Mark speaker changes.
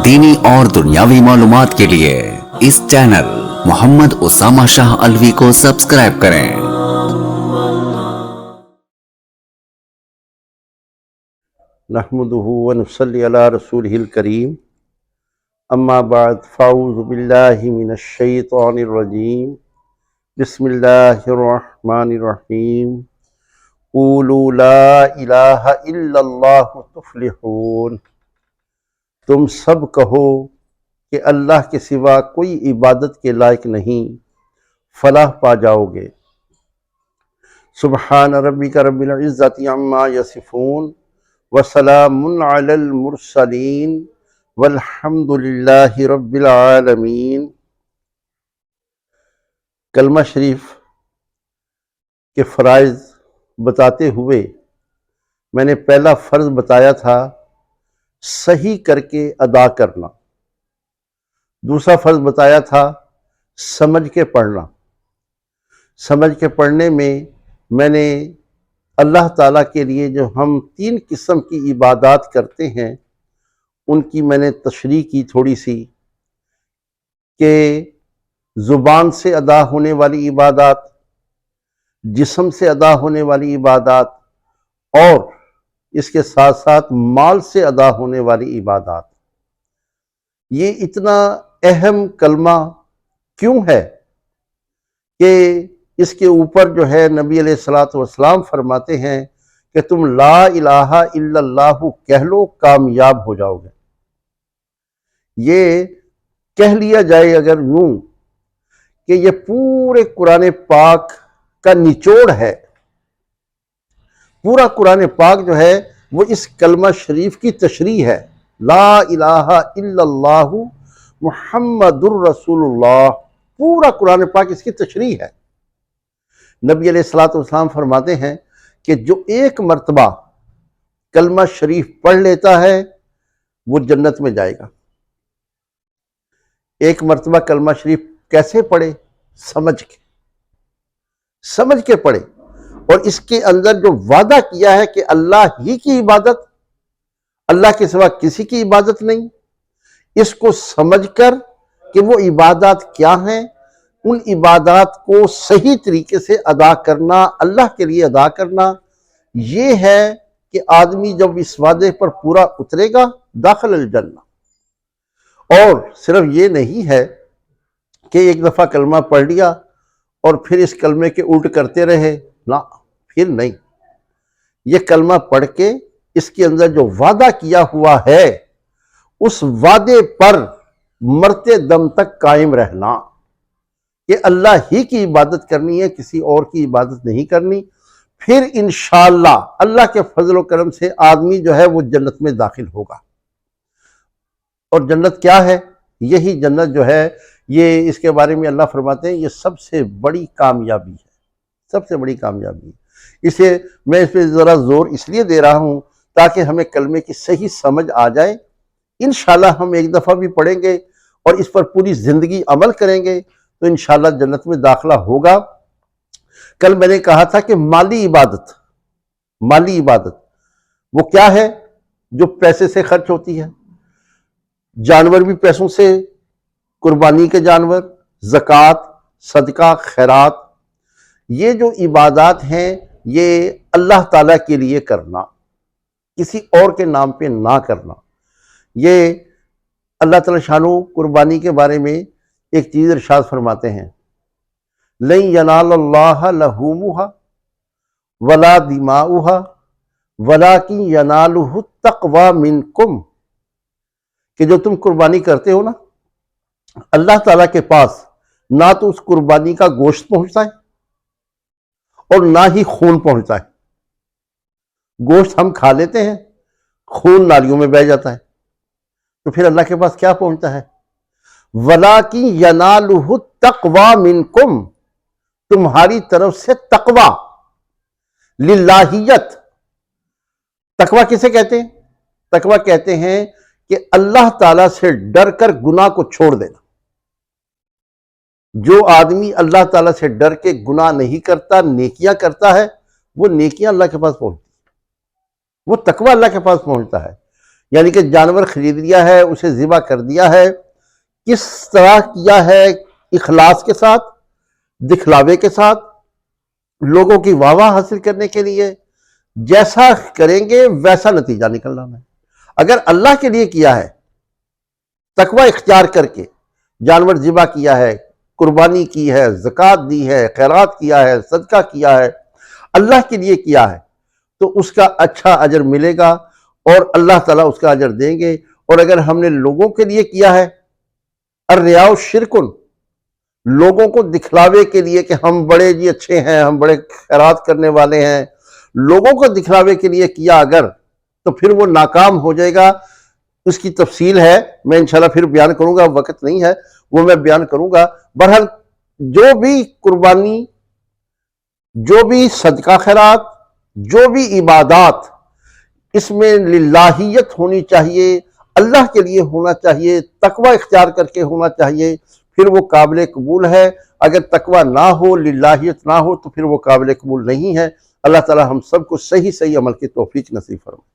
Speaker 1: دینی اور دنیاوی معلومات کے لیے اس چینل محمد اسامہ شاہ الوی کو سبسکرائب کریں۔
Speaker 2: نحمده ونصلی علی رسولہ الکریم، اما بعد فاعوذ باللہ من الشیطان الرجیم، بسم اللہ الرحمن الرحیم، قولوا لا الہ الا اللہ تفلحون۔ تم سب کہو کہ اللہ کے سوا کوئی عبادت کے لائق نہیں، فلاح پا جاؤ گے۔ سبحان ربک رب العزت عما یصفون وسلام علی المرسلین والحمد للہ رب العالمین۔ کلمہ شریف کے فرائض بتاتے ہوئے میں نے پہلا فرض بتایا تھا صحیح کر کے ادا کرنا، دوسرا فرض بتایا تھا سمجھ کے پڑھنا۔ سمجھ کے پڑھنے میں نے اللہ تعالیٰ کے لیے جو ہم 3 قسم کی عبادات کرتے ہیں ان کی میں نے تشریح کی تھوڑی سی، کہ زبان سے ادا ہونے والی عبادات، جسم سے ادا ہونے والی عبادات، اور اس کے ساتھ ساتھ مال سے ادا ہونے والی عبادات۔ یہ اتنا اہم کلمہ کیوں ہے کہ اس کے اوپر جو ہے نبی علیہ السلام فرماتے ہیں کہ تم لا الہ الا اللہ کہہ لو، کامیاب ہو جاؤ گے۔ یہ کہہ لیا جائے اگر یوں کہ یہ پورے قرآن پاک کا نچوڑ ہے، پورا قرآن پاک جو ہے وہ اس کلمہ شریف کی تشریح ہے۔ لا الہ الا اللہ محمد الرسول اللہ، پورا قرآن پاک اس کی تشریح ہے۔ نبی علیہ السلام فرماتے ہیں کہ جو ایک مرتبہ کلمہ شریف پڑھ لیتا ہے وہ جنت میں جائے گا۔ ایک مرتبہ کلمہ شریف کیسے پڑھے؟ سمجھ کے پڑھے، اور اس کے اندر جو وعدہ کیا ہے کہ اللہ ہی کی عبادت، اللہ کے سوا کسی کی عبادت نہیں، اس کو سمجھ کر کہ وہ عبادات کیا ہیں، ان عبادات کو صحیح طریقے سے ادا کرنا، اللہ کے لیے ادا کرنا، یہ ہے کہ آدمی جب اس وعدے پر پورا اترے گا داخل الجنہ۔ اور صرف یہ نہیں ہے کہ ایک دفعہ کلمہ پڑھ لیا اور پھر اس کلمے کے الٹ کرتے رہے، نہ، پھر نہیں۔ یہ کلمہ پڑھ کے اس کے اندر جو وعدہ کیا ہوا ہے اس وعدے پر مرتے دم تک قائم رہنا، کہ اللہ ہی کی عبادت کرنی ہے، کسی اور کی عبادت نہیں کرنی۔ پھر انشاءاللہ اللہ کے فضل و کرم سے آدمی جو ہے وہ جنت میں داخل ہوگا۔ اور جنت کیا ہے؟ یہی جنت جو ہے، یہ اس کے بارے میں اللہ فرماتے ہیں یہ سب سے بڑی کامیابی ہے، سب سے بڑی کامیابی ہے۔ اسے میں اس پہ ذرا زور اس لیے دے رہا ہوں تاکہ ہمیں کلمے کی صحیح سمجھ آ جائے۔ انشاءاللہ ہم ایک دفعہ بھی پڑھیں گے اور اس پر پوری زندگی عمل کریں گے تو انشاءاللہ جنت میں داخلہ ہوگا۔ کل میں نے کہا تھا کہ مالی عبادت وہ کیا ہے؟ جو پیسے سے خرچ ہوتی ہے، جانور بھی پیسوں سے، قربانی کے جانور، زکوٰۃ، صدقہ، خیرات، یہ جو عبادات ہیں یہ اللہ تعالیٰ کے لیے کرنا، کسی اور کے نام پہ نہ کرنا۔ یہ اللہ تعالیٰ شانہ قربانی کے بارے میں ایک چیز ارشاد فرماتے ہیں، لَن يَنَالَ اللَّهَ لُحُومُهَا وَلَا دِمَاؤُهَا وَلَٰكِن يَنَالُهُ التَّقْوَىٰ مِنكُمْ، کہ جو تم قربانی کرتے ہو نا، اللہ تعالیٰ کے پاس نہ تو اس قربانی کا گوشت پہنچتا ہے اور نہ ہی خون پہنچتا ہے۔ گوشت ہم کھا لیتے ہیں، خون نالیوں میں بہہ جاتا ہے، تو پھر اللہ کے پاس کیا پہنچتا ہے؟ وَلَٰكِن يَنَالُهُ التَّقْوَىٰ مِنكُمْ، تمہاری طرف سے تقویٰ، للہیت۔ تقویٰ کسے کہتے ہیں؟ تقویٰ کہتے ہیں کہ اللہ تعالیٰ سے ڈر کر گناہ کو چھوڑ دینا۔ جو آدمی اللہ تعالیٰ سے ڈر کے گناہ نہیں کرتا، نیکیاں کرتا ہے، وہ نیکیاں اللہ کے پاس پہنچتی ہیں، وہ تقویٰ اللہ کے پاس پہنچتا ہے۔ یعنی کہ جانور خرید لیا ہے، اسے ذبح کر دیا ہے، کس طرح کیا ہے؟ اخلاص کے ساتھ، دکھلاوے کے ساتھ، لوگوں کی واہ واہ حاصل کرنے کے لیے۔ جیسا کریں گے ویسا نتیجہ نکلنا ہے۔ اگر اللہ کے لیے کیا ہے، تقوی اختیار کر کے جانور ذبح کیا ہے، قربانی کی ہے، زکوٰۃ دی ہے، خیرات کیا ہے، صدقہ کیا ہے، اللہ کے لیے کیا ہے، تو اس کا اچھا اجر ملے گا اور اللہ تعالیٰ اس کا اجر دیں گے۔ اور اگر ہم نے لوگوں کے لیے کیا ہے، الریا شرکن، لوگوں کو دکھلاوے کے لیے کہ ہم بڑے جی اچھے ہیں، ہم بڑے خیرات کرنے والے ہیں، لوگوں کو دکھلاوے کے لیے کیا اگر، تو پھر وہ ناکام ہو جائے گا۔ اس کی تفصیل ہے، میں انشاءاللہ پھر بیان کروں گا، وقت نہیں ہے، وہ میں بیان کروں گا۔ بہرحال جو بھی قربانی، جو بھی صدقہ خیرات، جو بھی عبادات، اس میں للہیت ہونی چاہیے، اللہ کے لیے ہونا چاہیے، تقوی اختیار کر کے ہونا چاہیے، پھر وہ قابل قبول ہے۔ اگر تقوی نہ ہو، للہیت نہ ہو، تو پھر وہ قابل قبول نہیں ہے۔ اللہ تعالی ہم سب کو صحیح عمل کی توفیق نصیب فرمائے۔